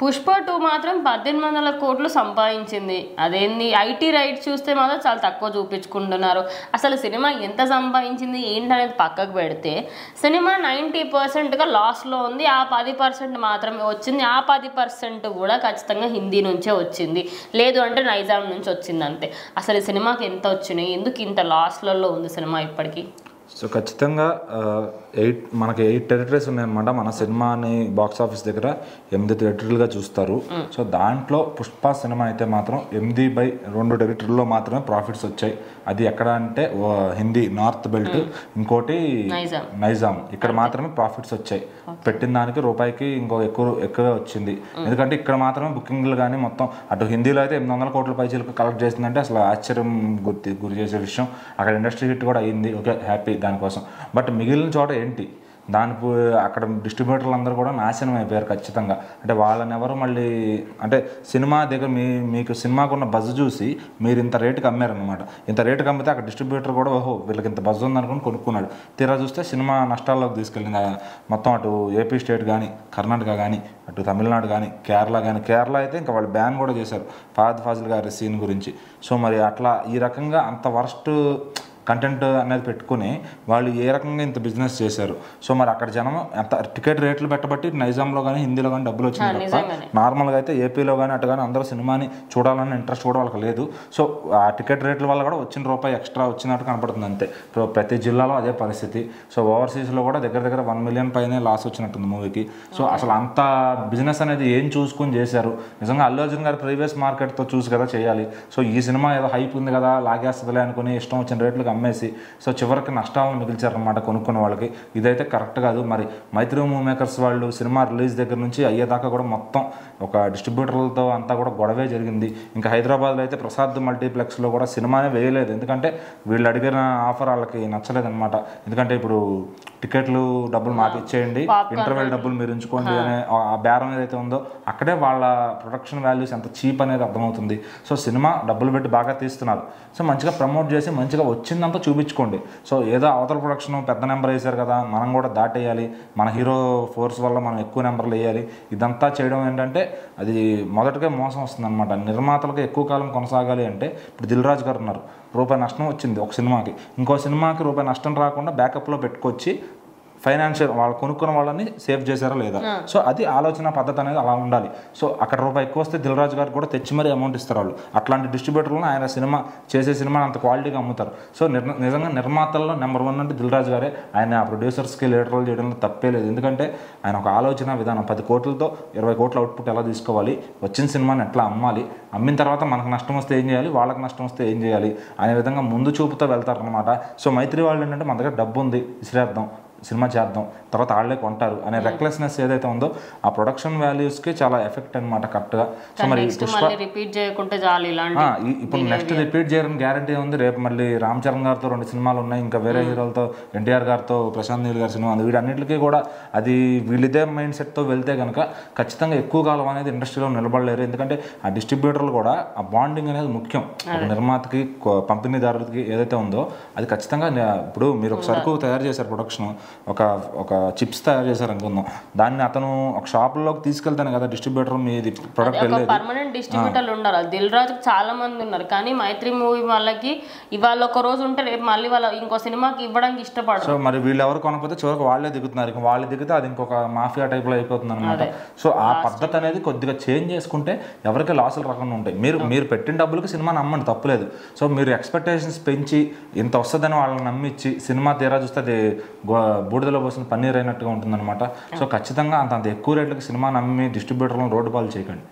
పుష్ప 2 మాత్రం 1800 కోట్లు సంపాదించింది. అదేంది ఐటీ రైట్ చూస్తే మాత్రం చాలా తక్కువ చూపించుకుంటున్నారు. అసలు సినిమా ఎంత సంపాదించింది ఏంటనేది పక్కకు పెడితే సినిమా 90%గా లాస్లో ఉంది. ఆ 10% మాత్రమే వచ్చింది. ఆ 10% కూడా ఖచ్చితంగా హిందీ నుంచే వచ్చింది, లేదు అంటే నైజాం నుంచి వచ్చింది అంతే. అసలు ఈ సినిమాకి ఎంత వచ్చినాయి, ఎందుకు ఇంత లాస్లలో ఉంది సినిమా ఇప్పటికీ? సో ఖచ్చితంగా మనకి 8 టెరిటరీస్ ఉన్నాయన్నమాట. మన సినిమాని బాక్స్ ఆఫీస్ దగ్గర 8 టెరిటరీలుగా చూస్తారు. సో దాంట్లో పుష్ప సినిమా అయితే మాత్రం 8/2 టెరిటరీలో మాత్రమే ప్రాఫిట్స్ వచ్చాయి. అది ఎక్కడ అంటే హిందీ నార్త్ బెల్ట్, ఇంకోటి నైజాం. ఇక్కడ మాత్రమే ప్రాఫిట్స్ వచ్చాయి. పెట్టిన దానికి రూపాయికి ఇంకో ఎక్కువే వచ్చింది. ఎందుకంటే ఇక్కడ మాత్రమే బుకింగ్లు కానీ మొత్తం అటు హిందీలో అయితే 800 కోట్ల పైచీలకు కలెక్ట్ చేసిందంటే అసలు ఆశ్చర్యం గురి చేసే విషయం. అక్కడ ఇండస్ట్రీ హిట్ కూడా అయ్యింది, ఓకే హ్యాపీ దానికోసం. బట్ మిగిలిన చోట ఏంటి, అక్కడ డిస్ట్రిబ్యూటర్లు అందరూ కూడా నాశనం అయిపోయారు ఖచ్చితంగా. అంటే వాళ్ళని ఎవరు మళ్ళీ అంటే సినిమా దగ్గర మీకు సినిమాకున్న బజ్ చూసి మీరు ఇంత రేటుకి అమ్మారనమాట. ఇంత రేటుకి అమ్మితే అక్కడ డిస్ట్రిబ్యూటర్ కూడా ఓహో వీళ్ళకి ఇంత బజ్ ఉందనుకుని కొనుక్కున్నాడు. తీరా చూస్తే సినిమా నష్టాల్లోకి తీసుకెళ్ళింది మొత్తం. అటు ఏపీ స్టేట్ కానీ, కర్ణాటక కానీ, అటు తమిళనాడు కానీ, కేరళ అయితే ఇంకా వాళ్ళు బ్యాన్ కూడా చేశారు ఫహద్ ఫాజిల్ గారి సీన్ గురించి. సో మరి అట్లా ఈ రకంగా అంత వరస్ట్ కంటెంట్ అనేది పెట్టుకుని వాళ్ళు ఏ రకంగా ఇంత బిజినెస్ చేశారు. సో మరి అక్కడ జనం ఎంత టికెట్ రేట్లు పెట్టబట్టి నైజాంలో కానీ హిందీలో కానీ డబ్బులు వచ్చింది తప్ప నార్మల్గా అయితే ఏపీలో కానీ అటు కానీ అందరూ సినిమాని చూడాలన్న ఇంట్రెస్ట్ కూడా వాళ్ళకి లేదు. సో ఆ టికెట్ రేట్ల వల్ల కూడా వచ్చిన రూపాయి ఎక్స్ట్రా వచ్చినట్టు కనపడుతుంది అంతే. ప్రతి జిల్లాలో అదే పరిస్థితి. సో ఓవర్సీస్లో కూడా దగ్గర 1 మిలియన్ పైనే లాస్ వచ్చినట్టుంది మూవీకి. సో అసలు అంత బిజినెస్ అనేది ఏం చూసుకుని చేశారు. నిజంగా అల్లు అర్జున్ గారు ప్రీవియస్ మార్కెట్తో చూసి కదా చేయాలి. సో ఈ సినిమా ఏదో హైప్ ఉంది కదా లాగేస్తుందిలే అనుకుని ఇష్టం వచ్చిన రేట్లకు అమ్మేసి సో చివరికి నష్టాలను మిగిల్చారనమాట కొనుక్కున్న వాళ్ళకి. ఇదైతే కరెక్ట్ కాదు. మరి మైత్రి మూవీ మేకర్స్ వాళ్ళు సినిమా రిలీజ్ దగ్గర నుంచి అయ్యేదాకా కూడా మొత్తం ఒక డిస్ట్రిబ్యూటర్లతో అంతా కూడా గొడవే జరిగింది. ఇంకా హైదరాబాద్లో అయితే ప్రసాద్ మల్టీప్లెక్స్లో కూడా సినిమానే వేయలేదు. ఎందుకంటే వీళ్ళు అడిగిన ఆఫర్ వాళ్ళకి నచ్చలేదన్నమాట. ఎందుకంటే ఇప్పుడు టికెట్లు డబ్బులు మాకు ఇచ్చేయండి, ఇంటర్వెల్ డబ్బులు మీరు ఉంచుకోండి అనే ఆ బేరం ఏదైతే ఉందో అక్కడే వాళ్ళ ప్రొడక్షన్ వాల్యూస్ ఎంత చీప్ అనేది అర్థమవుతుంది. సో సినిమా డబ్బులు పెట్టి బాగా తీస్తున్నారు. సో మంచిగా ప్రమోట్ చేసి మంచిగా వచ్చిందంతా చూపించుకోండి. సో ఏదో అవతల ప్రొడక్షన్ పెద్ద నెంబర్ వేశారు కదా మనం కూడా దాటేయాలి, మన హీరో ఫోర్స్ వల్ల మనం ఎక్కువ నెంబర్లు వేయాలి, ఇదంతా చేయడం ఏంటంటే అది మొదటగా మోసం వస్తుంది అనమాట. నిర్మాతలకు ఎక్కువ కాలం కొనసాగాలి అంటే ఇప్పుడు దిల్ రాజు గారు ఉన్నారు, రూపాయి నష్టం వచ్చింది ఒక సినిమాకి, ఇంకో సినిమాకి రూపాయి నష్టం రాకుండా బ్యాకప్లో పెట్టుకొచ్చి ఫైనాన్షియల్ వాళ్ళు కొనుక్కున్న వాళ్ళని సేవ్ చేశారా లేదా. సో అది ఆలోచన పద్ధతి అనేది అలా ఉండాలి. సో అక్కడ రూపాయి ఎక్కువ వస్తే దిల్ రాజు గారు కూడా తెచ్చి మరీ అమౌంట్ ఇస్తారు వాళ్ళు. అట్లాంటి డిస్ట్రిబ్యూటర్లను ఆయన సినిమా చేసే సినిమాని అంత క్వాలిటీగా అమ్ముతారు. సో నిజంగా నిర్మాతల్లో నెంబర్ 1 అంటే దిల్ రాజు గారే. ఆయన ఆ ప్రొడ్యూసర్స్కి లీడర్లు చేయడంలో తప్పే లేదు. ఎందుకంటే ఆయన ఒక ఆలోచన విధానం 10 కోట్లతో 20 కోట్ల అవుట్పుట్ ఎలా తీసుకోవాలి, వచ్చిన సినిమాని ఎట్లా అమ్మాలి, అమ్మిన తర్వాత మనకు నష్టం వస్తే ఏం చేయాలి, వాళ్ళకి నష్టం వస్తే ఏం చేయాలి అనే విధంగా ముందు చూపుతో వెళ్తారనమాట. సో మైత్రి వాళ్ళు ఏంటంటే మన దగ్గర డబ్బు ఉంది, ఇసిరేద్దాం, సినిమా చేద్దాం, తర్వాత వాళ్ళే కొంటారు అనే రెక్లెస్నెస్ ఏదైతే ఉందో ఆ ప్రొడక్షన్ వాల్యూస్కి చాలా ఎఫెక్ట్ అనమాట కరెక్ట్గా. సో మరి ఇప్పుడు నెక్స్ట్ రిపీట్ చేయడం గ్యారంటీ ఉంది. రేపు మళ్ళీ రామ్ చరణ్ గారితో 2 సినిమాలు ఉన్నాయి, ఇంకా వేరే హీరోలతో ఎన్టీఆర్ గారితో ప్రశాంత్ నీల్ గారి సినిమా ఉంది. వీటన్నిటికీ కూడా అది వీళ్ళిదే మైండ్ సెట్తో వెళ్తే కనుక ఖచ్చితంగా ఎక్కువ కాలం అనేది ఇండస్ట్రీలో నిలబడలేరు. ఎందుకంటే ఆ డిస్ట్రిబ్యూటర్లు కూడా ఆ బాండింగ్ అనేది ముఖ్యం. ఒక నిర్మాతకి పంపిణీదారుడికి ఏదైతే ఉందో అది ఖచ్చితంగా. ఇప్పుడు మీరు ఒక సరుకు తయారు చేశారు, ప్రొడక్షన్ ఒక చిప్స్ తయారు చేశారు అనుకుందాం, దాన్ని అతను ఒక షాపుల్లోకి తీసుకెళ్తాను కదా డిస్ట్రిబ్యూటర్ మీది ప్రొడక్ట్ వెళ్ళేది. పర్మనెంట్ డిస్ట్రిబ్యూటర్లు ఉన్నారు, దిల్ రాజుకి చాలా మంది ఉన్నారు. కానీ మైత్రి మూవీ వాళ్ళకి ఇవాళ ఒక రోజు ఉంటే రేపు మళ్ళీ వాళ్ళ ఇంకో సినిమాకి ఇవ్వడానికి ఇష్టపడరు. సో మరి వీళ్ళు ఎవరు కొనకపోతే చివరికి వాళ్ళే దిగుతున్నారు. వాళ్ళు దిగితే అది ఇంకొక మాఫియా టైప్లో అయిపోతుంది అనమాట. సో ఆ పద్ధతి అనేది కొద్దిగా చేంజ్ చేసుకుంటే ఎవరికి లాసులు రాకుండా ఉంటాయి. మీరు పెట్టిన డబ్బులకి సినిమా నమ్మండి, తప్పులేదు. సో మీరు ఎక్స్పెక్టేషన్స్ పెంచి ఇంత వస్తుందని వాళ్ళని నమ్మించి సినిమా తీరా చూస్తే అది బూడిదలో పోసిన పన్నీర్ అయినట్టుగా ఉంటుందన్నమాట. సో ఖచ్చితంగా అంత ఎక్కువ రేట్లకి సినిమా నమ్మి డిస్ట్రిబ్యూటర్లను రోడ్డు పాలు చేయకండి.